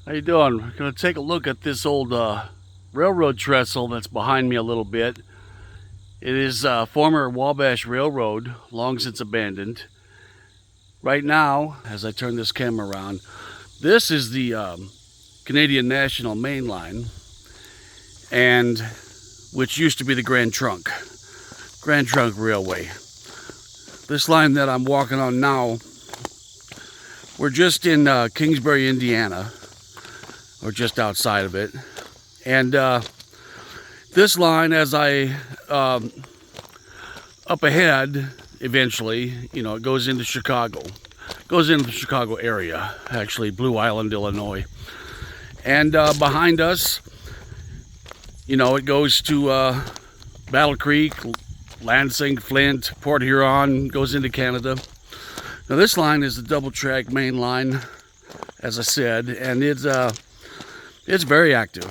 How you doing? We're gonna take a look at this old railroad trestle that's behind me a little bit. It is former Wabash Railroad, long since abandoned. Right now, as I turn this camera around, this is the Canadian National Main Line, and which used to be the Grand Trunk Railway. This line that I'm walking on now, we're just in Kingsbury, Indiana, or just outside of it. And this line, as I up ahead, eventually, it goes into Chicago. Goes into the Chicago area, actually, Blue Island, Illinois. And behind us, it goes to Battle Creek, Lansing, Flint, Port Huron, goes into Canada. Now this line is the double track main line, as I said, and it's very active.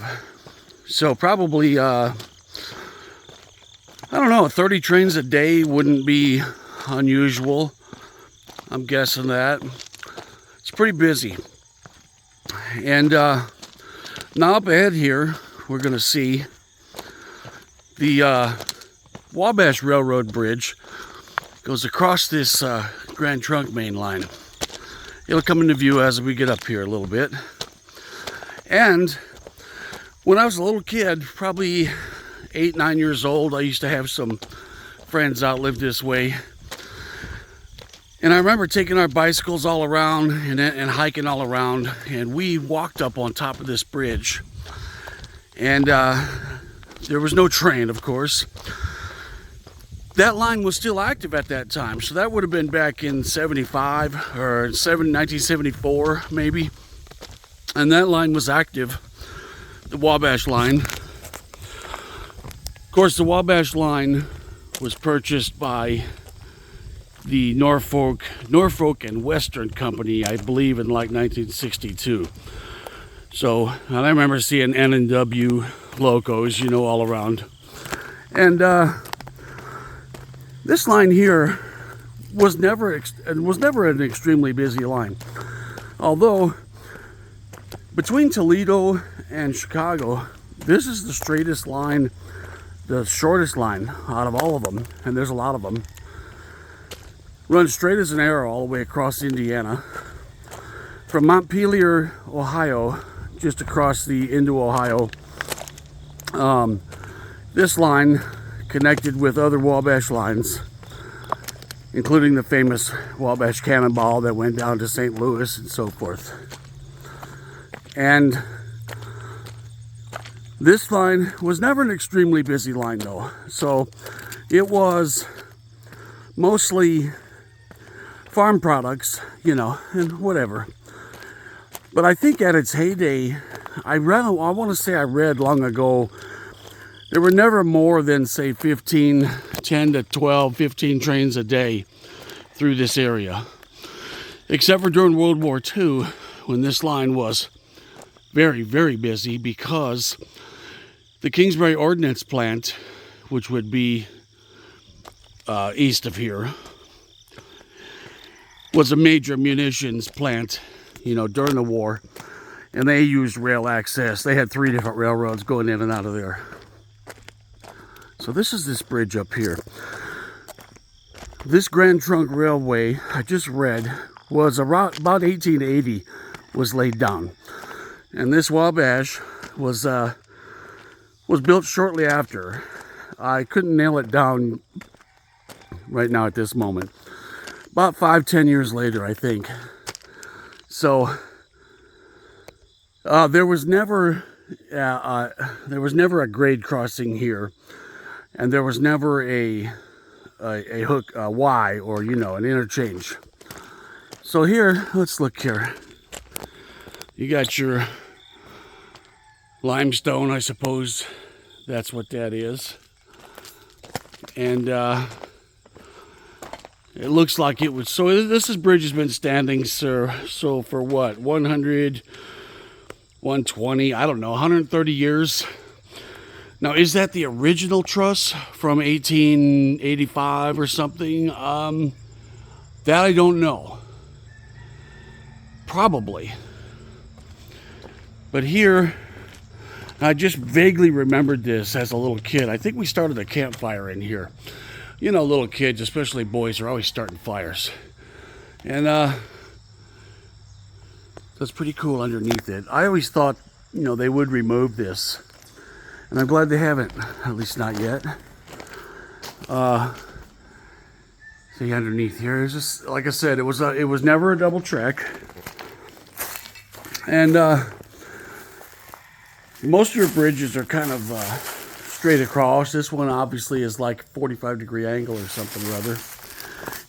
So probably, I don't know, 30 trains a day wouldn't be unusual. I'm guessing that. It's pretty busy. And now up ahead here, we're going to see the Wabash Railroad Bridge. Goes across this Grand Trunk main line. It'll come into view as we get up here a little bit. And when I was a little kid, probably 8, 9 years old, I used to have some friends out live this way. And I remember taking our bicycles all around and hiking all around. And we walked up on top of this bridge. And there was no train, of course. That line was still active at that time. So that would have been back in 75 or 1974, maybe. And that line was active, the Wabash line. Of course, the Wabash line was purchased by the Norfolk and Western Company, I believe, in like 1962. So, and I remember seeing N&W locos, all around. And this line here was never an extremely busy line, although. Between Toledo and Chicago, this is the straightest line, the shortest line out of all of them, and there's a lot of them. Runs straight as an arrow all the way across Indiana. From Montpelier, Ohio, just across into Ohio. This line connected with other Wabash lines, including the famous Wabash Cannonball that went down to St. Louis and so forth. And this line was never an extremely busy line, though. So it was mostly farm products, and whatever. But I think at its heyday, I want to say I read long ago, there were never more than, say, 10 to 12, 15 trains a day through this area. Except for during World War II, when this line was very, very busy, because the Kingsbury Ordnance Plant, which would be east of here, was a major munitions plant, during the war, and they used rail access. They had 3 different railroads going in and out of there. So this is this bridge up here. This Grand Trunk Railway, I just read, was about 1880 was laid down. And this Wabash was built shortly after. I couldn't nail it down right now at this moment. About 5-10 years later, I think. So there was never a grade crossing here, and there was never a hook Y or an interchange. So here, let's look here. You got your limestone, I suppose that's what that is. And it looks like it was, so this bridge has been standing, so for what, 100, 120, I don't know, 130 years. Now, is that the original truss from 1885 or something? That I don't know. Probably. But here, I just vaguely remembered this as a little kid. I think we started a campfire in here. You know, little kids, especially boys, are always starting fires. And that's pretty cool underneath it. I always thought, you know, they would remove this. And I'm glad they haven't, at least not yet. See underneath here is just, like I said, it was never a double track. And most of your bridges are kind of straight across. This one obviously is like 45-degree angle or something or other.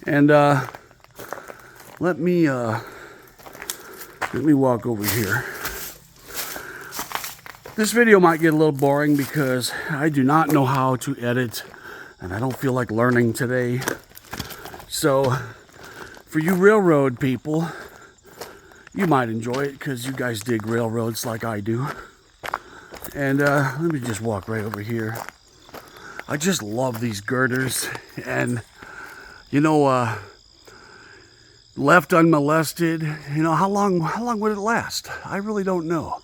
And let me walk over here. This video might get a little boring because I do not know how to edit, and I don't feel like learning today. So for you railroad people, you might enjoy it because you guys dig railroads like I do. And let me just walk right over here. I just love these girders, and you know, left unmolested, you know, how long would it last? I really don't know.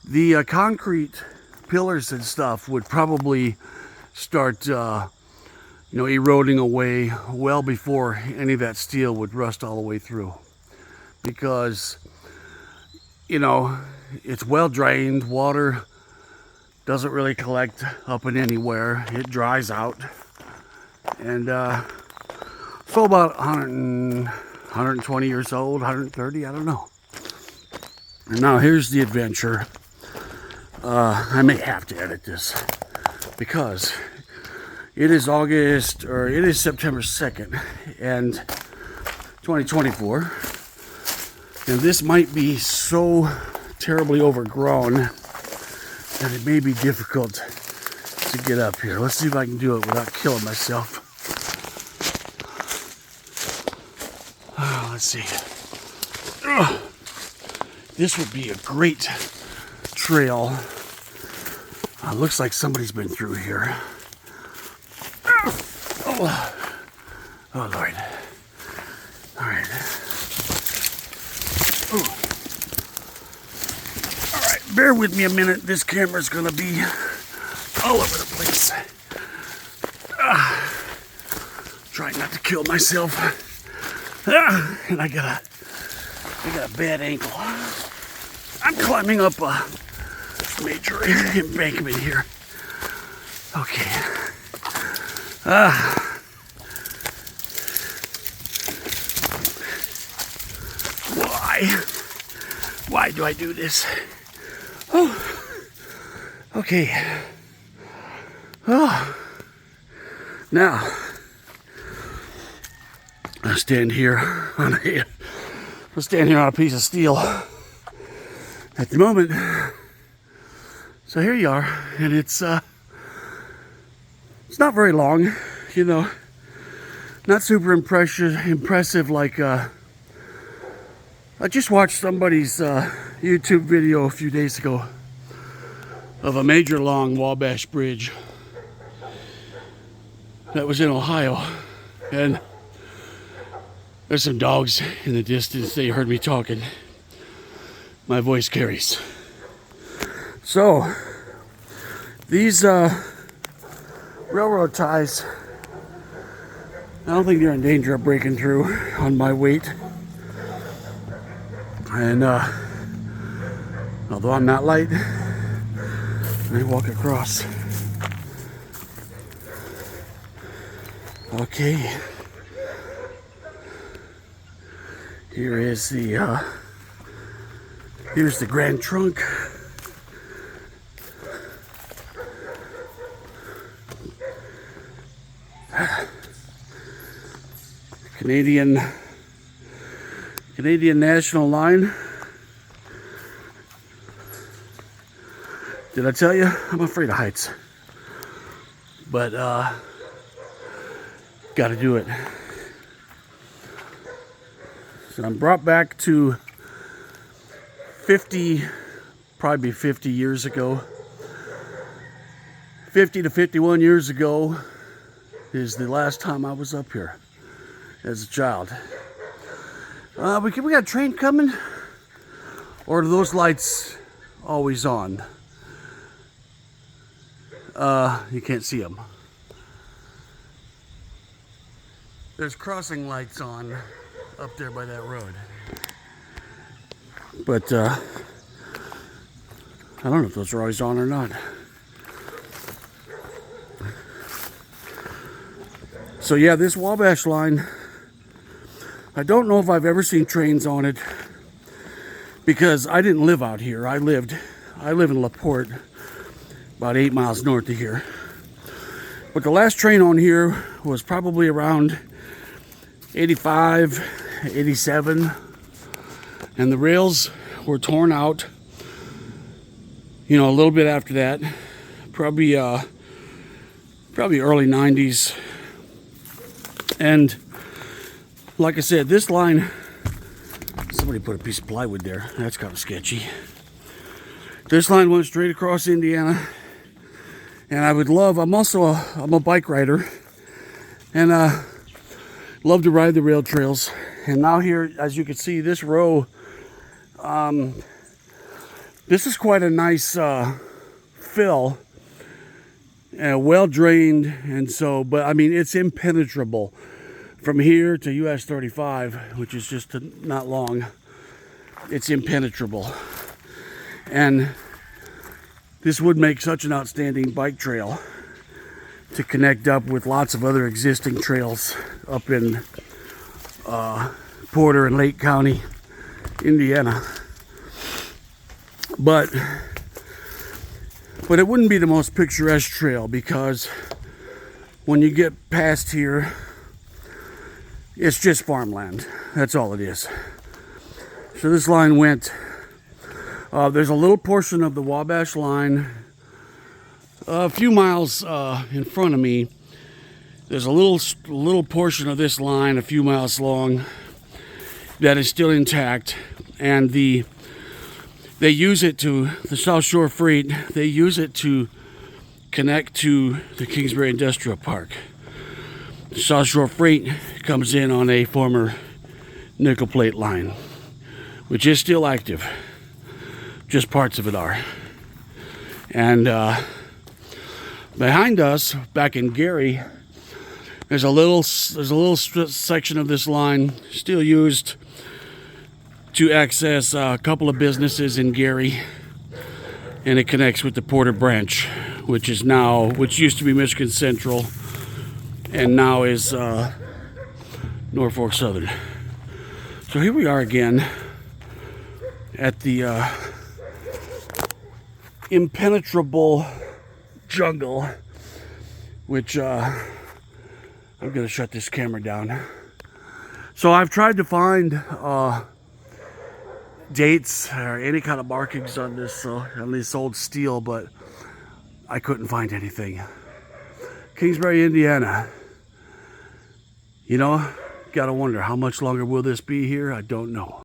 The concrete pillars and stuff would probably start you know, eroding away well before any of that steel would rust all the way through, because you know, it's well drained. Water doesn't really collect up in anywhere. It dries out. And so about 120 years old, 130, I don't know. And now here's the adventure. I may have to edit this because it is September 2nd and 2024. And this might be so terribly overgrown that it may be difficult to get up here. Let's see if I can do it without killing myself. Let's see. This would be a great trail. Looks like somebody's been through here. Oh Lord. All right. Ooh. All right, bear with me a minute. This camera's gonna be all over the place. Trying not to kill myself. And I got a bad ankle. I'm climbing up a major embankment here. Okay. Why do I do this? Oh, okay. Oh, now I'll stand here on a piece of steel at the moment. So here you are, and it's not very long, you know, not super impressive like I just watched somebody's YouTube video a few days ago of a major long Wabash bridge that was in Ohio, and there's some dogs in the distance. They heard me talking. My voice carries. So these railroad ties, I don't think they're in danger of breaking through on my weight. And although I'm not light, I walk across. Okay. Here's the Grand Trunk. Canadian National Line. Did I tell you? I'm afraid of heights. But gotta do it. So I'm brought back to 50 years ago. 50 to 51 years ago is the last time I was up here as a child. We got a train coming. Or are those lights always on? You can't see them. There's crossing lights on up there by that road. But I don't know if those are always on or not. So yeah, this Wabash line, I don't know if I've ever seen trains on it because I didn't live out here. I live in LaPorte, about 8 miles north of here. But the last train on here was probably around 85, 87, and the rails were torn out, you know, a little bit after that, probably early 90s. And like I said, this line, somebody put a piece of plywood there. That's kind of sketchy. This line went straight across Indiana. And I would love, I'm a bike rider. And love to ride the rail trails. And now here, as you can see, this row, this is quite a nice fill. Well drained, and so, but I mean, it's impenetrable. From here to US 35, which is just not long, it's impenetrable. And this would make such an outstanding bike trail to connect up with lots of other existing trails up in Porter and Lake County, Indiana. But it wouldn't be the most picturesque trail because when you get past here, it's just farmland. That's all it is. So this line went, there's a little portion of the Wabash line a few miles in front of me. There's a little portion of this line a few miles long that is still intact, and they use it to, the South Shore Freight, they use it to connect to the Kingsbury Industrial Park. The South Shore Freight comes in on a former nickel plate line, which is still active. Just parts of it are. And behind us, back in Gary, there's a little section of this line still used to access a couple of businesses in Gary, and it connects with the Porter branch, which used to be Michigan Central, and now is Norfolk Southern. So here we are again at the impenetrable jungle, which I'm gonna shut this camera down. So I've tried to find dates or any kind of markings on this old steel, but I couldn't find anything. Kingsbury, Indiana. You know, gotta wonder how much longer will this be here? I don't know.